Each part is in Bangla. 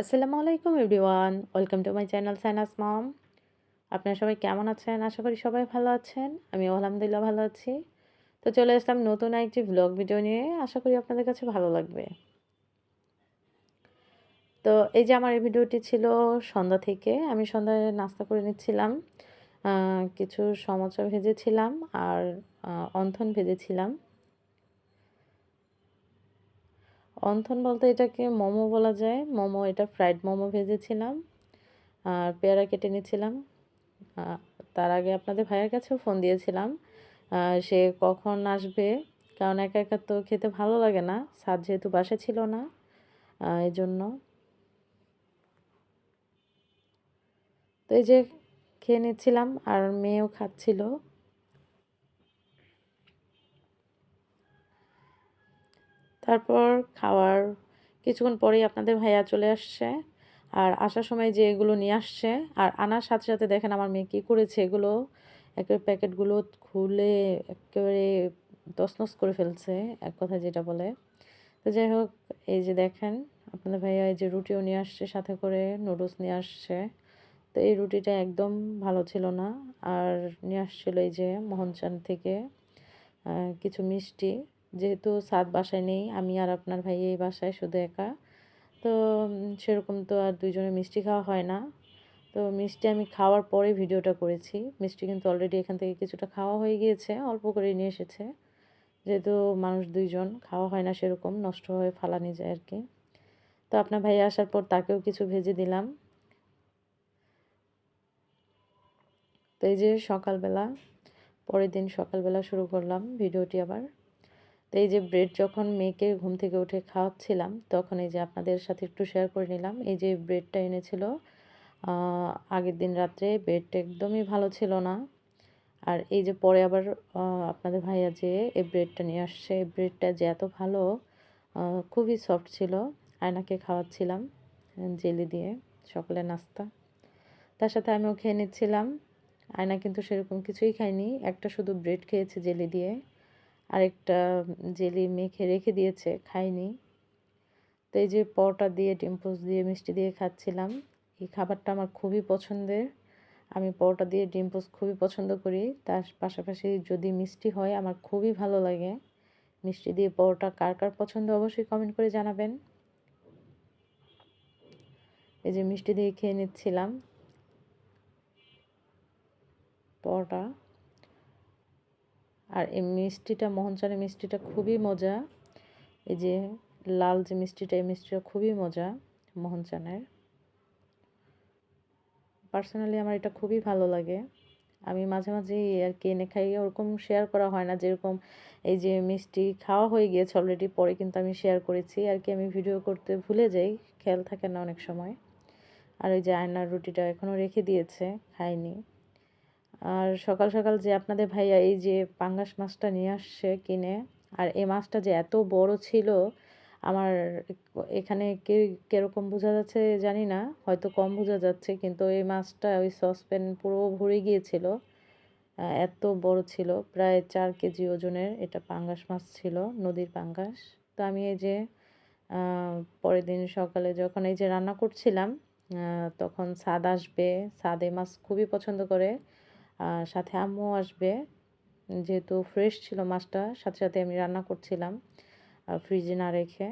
আসসালামু আলাইকুম everyone, welcome to my channel সাইনাস মম। আপনারা সবাই কেমন আছেন? আশা করি সবাই ভালো আছেন। আমিও আলহামদুলিল্লাহ ভালো আছি। তো চলে আসলাম নতুন একটি ভ্লগ ভিডিও নিয়ে। আশা করি আপনাদের কাছে ভালো লাগবে। তো এই যে আমার এই ভিডিওটি ছিল সন্ধ্যা থেকে। আমি সন্ধ্যায় নাস্তা করে নিচ্ছিলাম। কিছু সমোসা ভেজেছিলাম আর অন্থন ভেজেছিলাম। অন্থন বলতে এটাকে মোমো বলা যায়। মোমো, এটা ফ্রাইড মোমো ভেজেছিলাম আর পেয়ারা কেটে নিচ্ছিলাম। আ তার আগে আপনাদের ভাইয়ের কাছেও ফোন দিয়েছিলাম। সে কখন আসবে? কারণ একা, একা তো খেতে ভালো লাগে না। সাদ যেহেতু বাসায় ছিল না, এজন্য। তো এই যে খেয়ে নিচ্ছিলাম আর মেয়েও খাচ্ছিল। তারপর খাওয়ার কিছুক্ষণ পরেই আপনাদের ভাইয়া চলে আসছে। আর আসার সময় যে এগুলো নিয়ে আসছে আর আনার সাথে, সাথে দেখেন আমার মেয়ে কী করেছে, এগুলো একেবারে প্যাকেটগুলো খুলে এক্কেবারে তছনছ করে ফেলছে, এক কথায় যেটা বলে। তো যাই হোক, এই যে দেখেন আপনাদের ভাইয়া এই যে রুটিও নিয়ে আসছে, সাথে করে নুডলস নিয়ে আসছে। তো এই রুটিটা একদম ভালো ছিল না। আর নিয়ে আসছিল এই যে মোহনচাঁদ থেকে কিছু মিষ্টি। যেহেতু সাদ বাসায় নেই, আমি আর আপনার ভাই এই বাসায় শুধু একা। তো সেরকম তো আর দুইজনের মিষ্টি খাওয়া হয় না। তো মিষ্টি আমি খাওয়ার পরে ভিডিওটা করেছি। মিষ্টি কিন্তু অলরেডি এখান থেকে কিছুটা খাওয়া হয়ে গিয়েছে, অল্প করে নিয়ে এসেছে। যেহেতু মানুষ দুইজন, খাওয়া হয় না সেরকম, নষ্ট হয়ে ফালানি যায় আর কি। তো আপনার ভাই আসার পর তাকেও কিছু ভেজে দিলাম। তো এই যে সকালবেলা, পরের দিন সকালবেলা শুরু করলাম ভিডিওটি আবার। তো এই যে ব্রেড যখন মেয়েকে ঘুম থেকে উঠে খাওয়াচ্ছিলাম, তখন এই যে আপনাদের সাথে একটু শেয়ার করে নিলাম। এই যে ব্রেডটা এনেছিল আগের দিন রাত্রে, ব্রেডটা একদমই ভালো ছিল না। আর এই যে পরে আবার আপনাদের ভাইয়া যে এই ব্রেডটা নিয়ে আসছে, এই ব্রেডটা যে এত ভালো, খুবই সফট ছিল। আয়নাকে খাওয়াচ্ছিলাম জেলি দিয়ে, সকালের নাস্তা। তার সাথে আমিও খেয়ে নিচ্ছিলাম। আয়না কিন্তু সেরকম কিছুই খায়নি, একটা শুধু ব্রেড খেয়েছে জেলি দিয়ে। আরেকটা জেলি মেখে রেখে দিয়েছে, খাইনি। তো এই যে পরোটা দিয়ে, ডিম পোচ দিয়ে, মিষ্টি দিয়ে খাচ্ছিলাম। এই খাবারটা আমার খুবই পছন্দের। আমি পরোটা দিয়ে ডিম পোচ খুবই পছন্দ করি। তার পাশাপাশি যদি মিষ্টি হয় আমার খুবই ভালো লাগে। মিষ্টি দিয়ে পরোটা কার কার পছন্দ অবশ্যই কমেন্ট করে জানাবেন। এই যে মিষ্টি দিয়ে খেয়ে নিচ্ছিলাম পরোটা। আর এই মিষ্টিটা, মোহনচাঁদের মিষ্টিটা খুবই মজা। এই যে লাল যে মিষ্টিটা, এই মিষ্টিটা খুবই মজা মোহনচাঁদের। পার্সোনালি আমার এটা খুবই ভালো লাগে। আমি মাঝে মাঝেই আর কি এনে খাই, ওরকম শেয়ার করা হয় না। যেরকম এই যে মিষ্টি খাওয়া হয়ে গিয়েছে অলরেডি, পরে কিন্তু আমি শেয়ার করেছি আর কি। আমি ভিডিও করতে ভুলে যাই, খেয়াল থাকে না অনেক সময়। আর ওই যে আয়নার রুটিটা এখনও রেখে দিয়েছে, খাইনি। আর সকাল সকাল যে আপনাদের ভাইয়া এই যে পাঙ্গাস মাছটা নিয়ে আসছে কিনে, আর এই মাছটা যে এত বড় ছিল, আমার এখানে কিরকম বোঝা যাচ্ছে জানি না, হয়তো কম বোঝা যাচ্ছে, কিন্তু এই মাছটা ওই সসপ্যান পুরো ভরে গিয়েছিল। এত বড় ছিল, প্রায় 4 কেজি ওজনের এটা পাঙ্গাস মাছ ছিল, নদীর পাঙ্গাস। তো আমি এই যে পরের দিন সকালে যখন এই যে রান্না করছিলাম, তখন সাদ আসবে। সাদ এই মাছ খুবই পছন্দ করে। সাথে আম্মু আসবে। যেহেতু ফ্রেশ ছিল মাছটা, সাথে সাথে আমি রান্না করছিলাম ফ্রিজে না রেখে।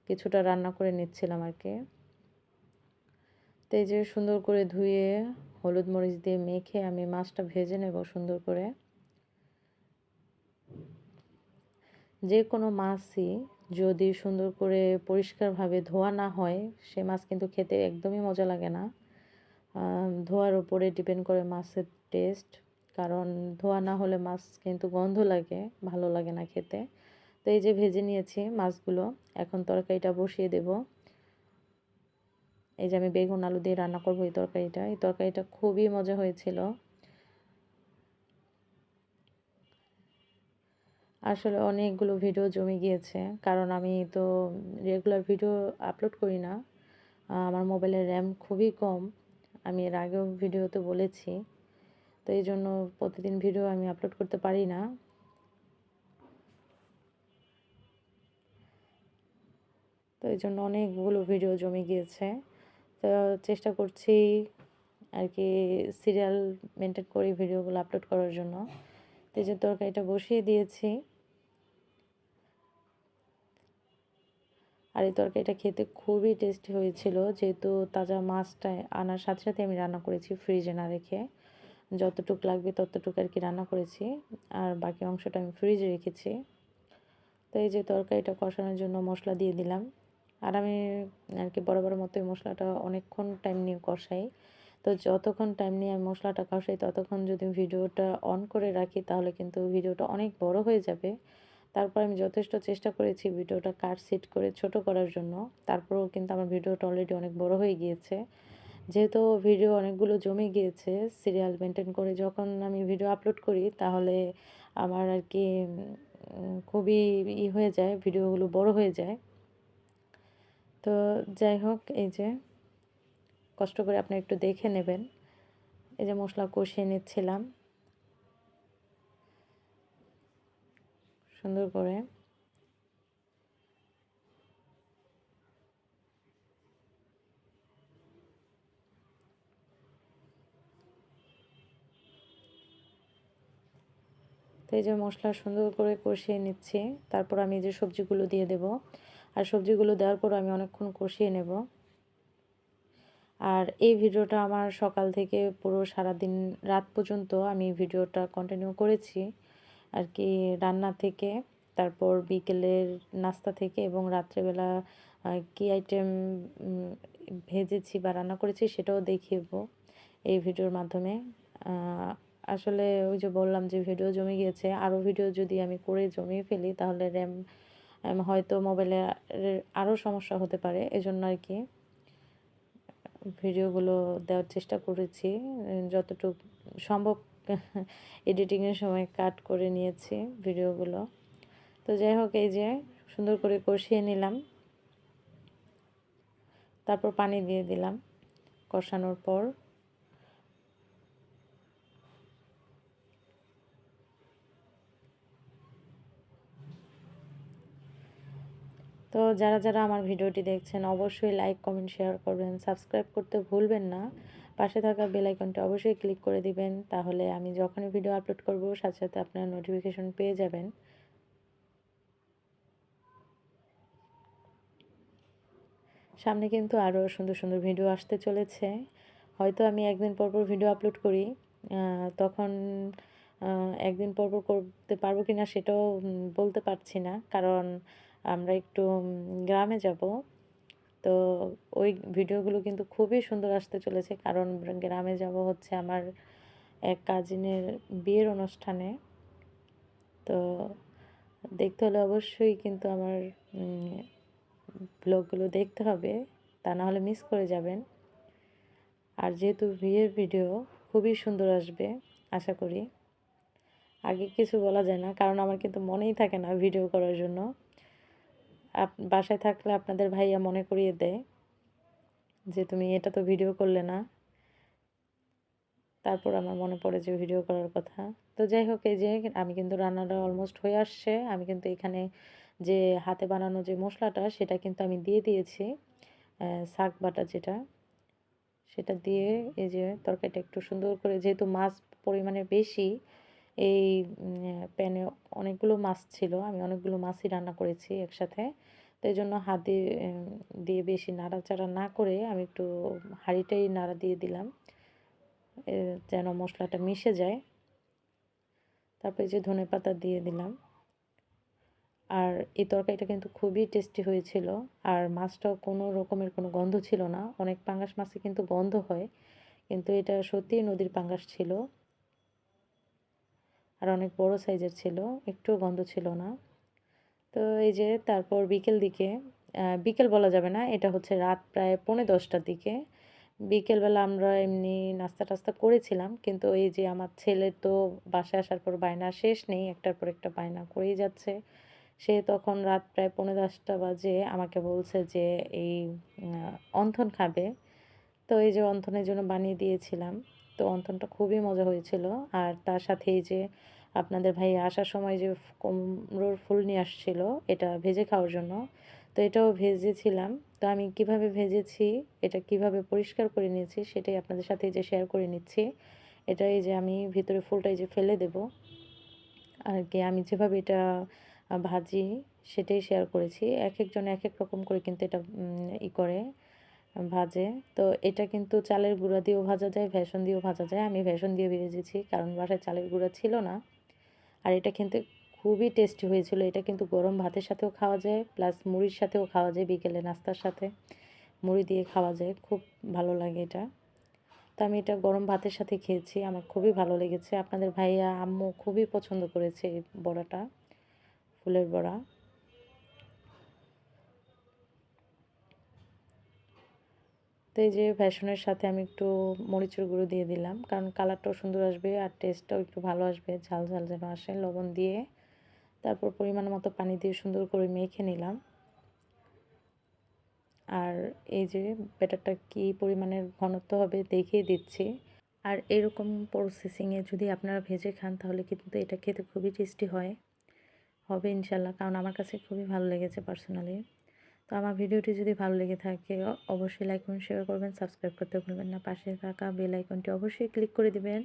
কিছুটা রান্না করে নিচ্ছিলাম আর কি। তো এই যে সুন্দর করে ধুয়ে হলুদ মরিচ দিয়ে মেখে আমি মাছটা ভেজে নেব সুন্দর করে। যে কোনো মাছই যদি সুন্দর করে পরিষ্কারভাবে ধোয়া না হয়, সে মাছ কিন্তু খেতে একদমই মজা লাগে না। ধোয়ার উপরে ডিপেন্ড করে মাছের টেস্ট। কারণ ধোয়া না হলে মাছ কিন্তু গন্ধ লাগে, ভালো লাগে না খেতে। তো এই যে ভেজে নিয়েছি মাছগুলো, এখন তরকারিটা বসিয়ে দেব। এই যে আমি বেগুন আলু দিয়ে রান্না করবো এই তরকারিটা। এই তরকারিটা খুবই মজা হয়েছিল। আসলে অনেকগুলো ভিডিও জমে গিয়েছে, কারণ আমি তো রেগুলার ভিডিও আপলোড করি না। আমার মোবাইলের র্যাম খুবই কম। আমি এর আগেও ভিডিওতে বলেছি। তো এই জন্য প্রতিদিন ভিডিও আমি আপলোড করতে পারি না। তো এই জন্য অনেকগুলো ভিডিও জমে গিয়েছে। তো চেষ্টা করছি আর কি সিরিয়াল মেনটেন করে ভিডিওগুলো আপলোড করার জন্য। তো এই যে তরকারিটা বসিয়ে দিয়েছি। আর এই তরকারিটা খেতে খুবই টেস্টি হয়েছিল, যেহেতু তাজা মাছটা আনার সাথে সাথে আমি রান্না করেছি ফ্রিজে না রেখে। যতটুক লাগবে ততটুকু আর কি রান্না করেছি, আর বাকি অংশটা আমি ফ্রিজে রেখেছি। তো এই যে তরকারিটা কষানোর জন্য মশলা দিয়ে দিলাম। আর আমি আর কি বড় মতোই মশলাটা অনেকক্ষণ টাইম নিয়ে কষাই। তো যতক্ষণ টাইম নিয়ে আমি মশলাটা কষাই ততক্ষণ যদি ভিডিওটা অন করে রাখি তাহলে কিন্তু ভিডিওটা অনেক বড় হয়ে যাবে। তারপর আমি যথেষ্ট চেষ্টা করেছি ভিডিওটা কাট সেট করে ছোট করার জন্য। তারপরেও কিন্তু আমার ভিডিওটা অলরেডি অনেক বড় হয়ে গিয়েছে। যেহেতু ভিডিও অনেকগুলো জমে গিয়েছে, সিরিয়াল মেনটেন করে যখন আমি ভিডিও আপলোড করি তাহলে আমার আর কি খুবই হয়ে যায়, ভিডিওগুলো বড় হয়ে যায়। তো যাই হোক, এই যে কষ্ট করে আপনি একটু দেখে নেবেন। এই যে মশলা কষিয়ে নিচ্ছিলাম সুন্দর করে। তো এই যে মশলা সুন্দর করে কষিয়ে নিচ্ছি। তারপর আমি এই যে সবজিগুলো দিয়ে দেব। আর সবজিগুলো দেওয়ার পর আমি অনেকক্ষণ কষিয়ে নেব। আর এই ভিডিওটা আমার সকাল থেকে পুরো সারাদিন রাত পর্যন্ত আমি ভিডিওটা কন্টিনিউ করেছি আর কি, রান্না থেকে, তারপর বিকেলের নাস্তা থেকে এবং রাত্রেবেলা কী আইটেম ভেজেছি বা রান্না করেছি সেটাও দেখিয়েব এই ভিডিওর মাধ্যমে। আসলে ওই যে বললাম যে ভিডিও জমে গিয়েছে, আরও ভিডিও যদি আমি করে জমিয়ে ফেলি তাহলে র্যাম হয়তো মোবাইলে আরও সমস্যা হতে পারে, এজন্য আর কি ভিডিওগুলো দেওয়ার চেষ্টা করেছি যতটুকু সম্ভব। এডিটিংয়ের সময় কাট করে নিয়েছি ভিডিওগুলো। তো যাই হোক, এই যে সুন্দর করে কষিয়ে নিলাম, তারপর পানি দিয়ে দিলাম কষানোর পর। তো যারা আমার ভিডিওটি দেখছেন অবশ্যই লাইক কমেন্ট শেয়ার করবেন, সাবস্ক্রাইব করতে ভুলবেন না। পাশে থাকা বেল আইকনটা অবশ্যই ক্লিক করে দিবেন, তাহলে আমি যখনই ভিডিও আপলোড করব সাথে সাথে আপনারা নোটিফিকেশন পেয়ে যাবেন। সামনে কিন্তু আরও সুন্দর সুন্দর ভিডিও আসতে চলেছে। হয়তো আমি একদিন পর পর ভিডিও আপলোড করি, তখন একদিন পর পর করতে পারবো কি না সেটাও বলতে পারছি না, কারণ আমরা একটু গ্রামে যাব। তো ওই ভিডিওগুলো কিন্তু খুবই সুন্দর আসতে চলেছে, কারণ গ্রামে যাব হচ্ছে আমার এক কাজিনের বিয়ের অনুষ্ঠানে। তো দেখতে হলে অবশ্যই কিন্তু আমার ব্লগগুলো দেখতে হবে, তা না হলে মিস করে যাবেন। আর যেহেতু বিয়ের ভিডিও খুবই সুন্দর আসবে আশা করি, আগে কিছু বলা যায় না, কারণ আমার কিন্তু মনেই থাকে না ভিডিও করার জন্য। বাসায় থাকলে আপনাদের ভাইয়া মনে করিয়ে দেয় যে তুমি এটা তো ভিডিও করলে না, তারপর আমার মনে পড়ে যে ভিডিও করার কথা। তো যাই হোক, এই যে আমি কিন্তু রান্নাটা অলমোস্ট হয়ে আসছে। আমি কিন্তু এখানে যে হাতে বানানো যে মশলাটা সেটা কিন্তু আমি দিয়ে দিয়েছি, শাক বাটা যেটা, সেটা দিয়ে এই যে তরকারিটা একটু সুন্দর করে, যেহেতু মাছ পরিমাণে বেশি এই প্যানে, অনেকগুলো মাছ ছিল, আমি অনেকগুলো মাছই রান্না করেছি একসাথে। তো এই জন্য হাত দিয়ে দিয়ে বেশি নাড়াচাড়া না করে আমি একটু হাঁড়িটাই নাড়া দিয়ে দিলাম যেন মশলাটা মিশে যায়। তারপরে যে ধনেপাতা দিয়ে দিলাম। আর এই তরকারিটা কিন্তু খুবই টেস্টি হয়েছিল। আর মাছটাও কোনো রকমের কোনো গন্ধ ছিল না। অনেক পাঙ্গাস মাছে কিন্তু গন্ধ হয়, কিন্তু এটা সত্যিই নদীর পাঙ্গাস ছিল। আর অনেক বড় সাইজের ছিল, একটুও গন্ধ ছিল না। তো এই যে তারপর বিকেল দিকে, বিকেল বলা যাবে না, এটা হচ্ছে রাত প্রায় 10:45টার দিকে। বিকেলবেলা আমরা এমনি নাস্তা টাস্তা করেছিলাম, কিন্তু এই যে আমার ছেলের তো বাসায় আসার পর বায়না শেষ নেই, একটার পর একটা বায়না করেই যাচ্ছে। সে তখন রাত প্রায় 10:45 বাজে আমাকে বলছে যে এই অন্থন খাবে। তো এই যে অন্থনের জন্য বানিয়ে দিয়েছিলাম। তো অন্থনটা খুবই মজা হয়েছিল। আর তার সাথে এই যে আপনাদের ভাই আসার সময় যে কুমড়োর ফুল নিয়ে আসছিল এটা ভেজে খাওয়ার জন্য। তো তো এটাও ভেজেছিলাম। তো আমি কিভাবে ভেজেছি, এটা কিভাবে পরিষ্কার করে নিয়েছি সেটাই আপনাদের সাথে এই যে শেয়ার করে নিচ্ছি। এটা এই যে আমি ভিতরে ফুলটা এই যে ফেলে দেব আর কি। আমি যেভাবে এটা ভাজি সেটাই শেয়ার করেছি। একেকজন একেক রকম করে কিন্তু এটা করে ভাজে। তো এটা কিন্তু চালের গুঁড়া দিয়েও ভাজা যায়, বেসন দিয়েও ভাজা যায়। আমি বেসন দিয়ে ভেজেছি কারণ বাসায় চালের গুঁড়া ছিল না। আর এটা কিন্তু খুবই টেস্টি হয়েছিল। এটা কিন্তু গরম ভাতের সাথেও খাওয়া যায়, প্লাস মুড়ির সাথেও খাওয়া যায়, বিকেলে নাস্তার সাথে মুড়ি দিয়ে খাওয়া যায়। খুব ভালো লাগে এটা। তো আমি এটা গরম ভাতের সাথে খেয়েছি, আমার খুবই ভালো লেগেছে। আপনাদের ভাইয়া আম্মু খুবই পছন্দ করেছে এই বড়াটা, ফুলের বড়া। তো এই যে বেসনের সাথে আমি একটু মরিচের গুঁড়ো দিয়ে দিলাম, কারণ কালারটাও সুন্দর আসবে আর টেস্টটাও একটু ভালো আসবে, ঝাল ঝাল যেন আসে। লবণ দিয়ে তারপর পরিমাণ মতো পানি দিয়ে সুন্দর করে মেখে নিলাম। আর এই যে ব্যাটারটা কী পরিমাণের ঘনত্ব হবে দেখিয়ে দিচ্ছি। আর এরকম প্রসেসিংয়ে যদি আপনারা ভেজে খান তাহলে কিন্তু এটা খেতে খুবই টেস্টি হবে ইনশাল্লাহ, কারণ আমার কাছে খুবই ভালো লেগেছে পার্সোনালি। তো আমার ভিডিওটি যদি ভালো লেগে থাকে অবশ্যই লাইক কমেন্ট শেয়ার করবেন, সাবস্ক্রাইব করতে ভুলবেন না। পাশে থাকা বেল আইকনটি অবশ্যই ক্লিক করে দিবেন,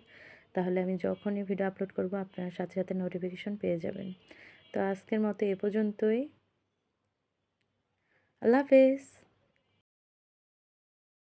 তাহলে আমি যখনই ভিডিও আপলোড করব আপনার সাথে সাথে নোটিফিকেশন পেয়ে যাবেন। তো আজকের মতো এ পর্যন্তই। আল্লাহ হাফেজ।